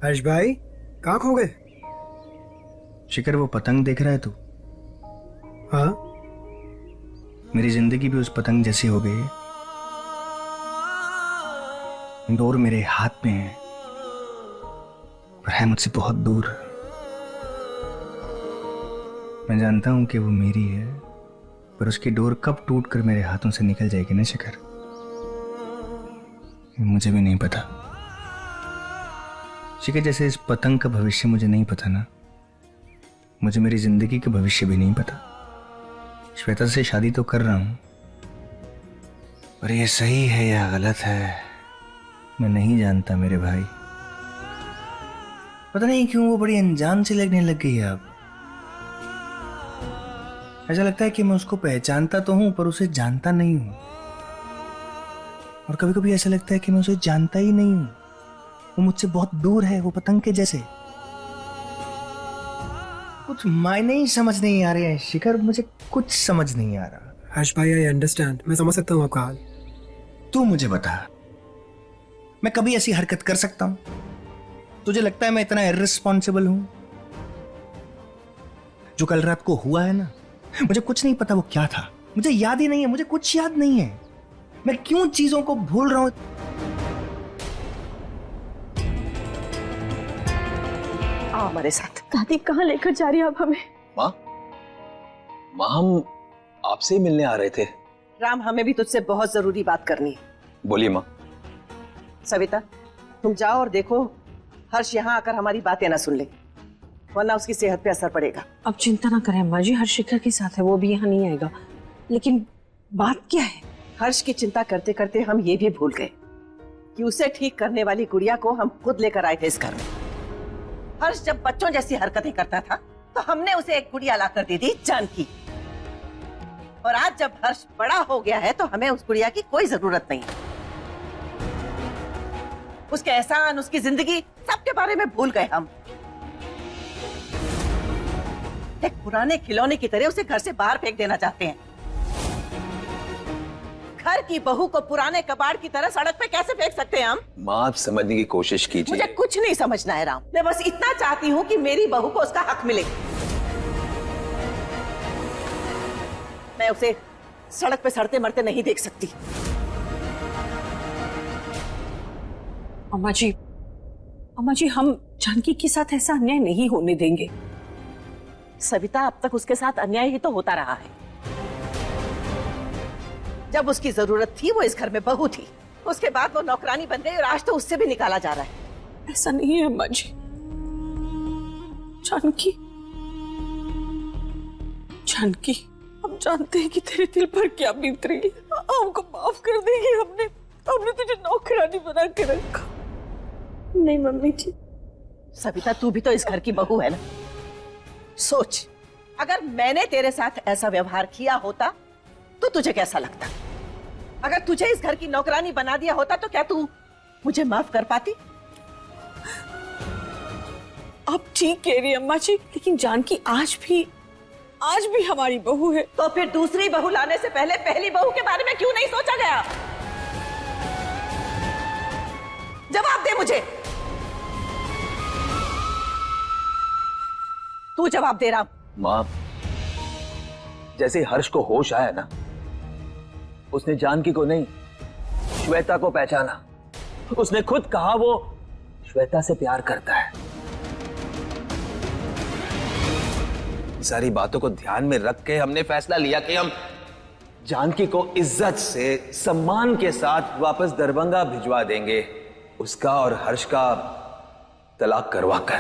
हर्ष भाई कहाँ खो गए? शिखर, वो पतंग देख रहा है तू? हाँ। मेरी जिंदगी भी उस पतंग जैसी हो गई है। डोर मेरे हाथ में है पर है मुझसे बहुत दूर। मैं जानता हूं कि वो मेरी है, पर उसकी डोर कब टूट कर मेरे हाथों से निकल जाएगी ना शिखर, मुझे भी नहीं पता। शिखर, जैसे इस पतंग का भविष्य मुझे नहीं पता ना, मुझे मेरी जिंदगी का भविष्य भी नहीं पता। श्वेता से शादी तो कर रहा हूं, पर ये सही है या गलत है मैं नहीं जानता मेरे भाई। पता नहीं क्यों वो बड़ी अनजान सी लगने लग गई है अब। ऐसा लगता है कि मैं उसको पहचानता तो हूं पर उसे जानता नहीं हूं, और कभी कभी ऐसा लगता है कि मैं उसे जानता ही नहीं हूं। वो मुझसे बहुत दूर है, वो पतंग के जैसे। कुछ मायने ही समझ नहीं आ रहे हैं शिखर, मुझे कुछ समझ नहीं आ रहा। हर्ष भाई आई अंडरस्टैंड, मैं समझ सकता हूँ आपका हाल। तू मुझे बता, मैं कभी ऐसी हरकत कर सकता हूं? तुझे लगता है मैं इतना इर्रिस्पॉन्सिबल हूं? जो कल रात को हुआ है ना, मुझे कुछ नहीं पता वो क्या था, मुझे याद ही नहीं है, मुझे कुछ याद नहीं है। मैं क्यों चीजों को भूल रहा हूं? आओ हमारे साथ। दादी कहाँ लेकर जा रही है आप हमें? माँ, हम आपसे ही मिलने आ रहे थे। राम, हमें भी तुझसे बहुत जरूरी बात करनी है। बोलिए माँ। सविता, तुम जाओ और देखो हर्ष यहाँ आकर हमारी बातें ना सुन ले, वरना उसकी सेहत पे असर पड़ेगा। अब चिंता ना करें अम्मा जी, हर्ष शिखर के साथ है, वो भी यहाँ नहीं आएगा। लेकिन बात क्या है? हर्ष की चिंता करते करते हम ये भी भूल गए कि उसे ठीक करने वाली गुड़िया को हम खुद लेकर आए थे इस घर में। हर्ष जब बच्चों जैसी हरकतें करता था तो हमने उसे एक गुड़िया लाकर दे दी, जानकी। और आज जब हर्ष बड़ा हो गया है तो हमें उस गुड़िया की कोई जरूरत नहीं है। उसके एहसान, उसकी जिंदगी, सबके बारे में भूल गए हम। एक पुराने खिलौने की तरह उसे घर से बाहर फेंक देना चाहते हैं। घर की बहू को पुराने कबाड़ की तरह सड़क पे कैसे फेंक सकते हैं हम? माँ, आप समझने की कोशिश कीजिए। मुझे कुछ नहीं समझना है राम, मैं बस इतना चाहती हूँ कि मेरी बहू को उसका हक मिले। मैं उसे सड़क पे सड़ते मरते नहीं देख सकती। अम्मा जी, हम जानकी के साथ ऐसा अन्याय नहीं होने देंगे। सविता, अब तक उसके साथ अन्याय ही तो होता रहा है। जब उसकी जरूरत थी वो इस घर में बहू थी, उसके बाद वो नौकरानी बन गई और आज तो उससे भी निकाला जा रहा है। ऐसा नहीं है अम्मा जी। जानकी, हम जानते हैं कि तेरे दिल पर क्या बीत रही है। हमको माफ कर देगी, हमने तुझे नौकरानी बना के रखा। नहीं मम्मी जी। सविता, तू भी तो इस घर की बहू है ना। सोच, अगर मैंने तेरे साथ ऐसा व्यवहार किया होता तो तुझे कैसा लगता? अगर तुझे इस घर की नौकरानी बना दिया होता तो क्या तू मुझे माफ कर पाती? आप ठीक कह रही अम्मा जी, लेकिन जानकी आज भी हमारी बहू है। तो फिर दूसरी बहू लाने से पहले पहली बहू के बारे में क्यों नहीं सोचा गया? जवाब दे मुझे। तू जवाब दे रहा। माँ, जैसे हर्ष को होश आया ना, उसने जानकी को नहीं, श्वेता को पहचाना। उसने खुद कहा वो श्वेता से प्यार करता है। सारी बातों को ध्यान में रख के हमने फैसला लिया कि हम जानकी को इज्जत से, सम्मान के साथ वापस दरभंगा भिजवा देंगे, उसका और हर्ष का तलाक करवाकर।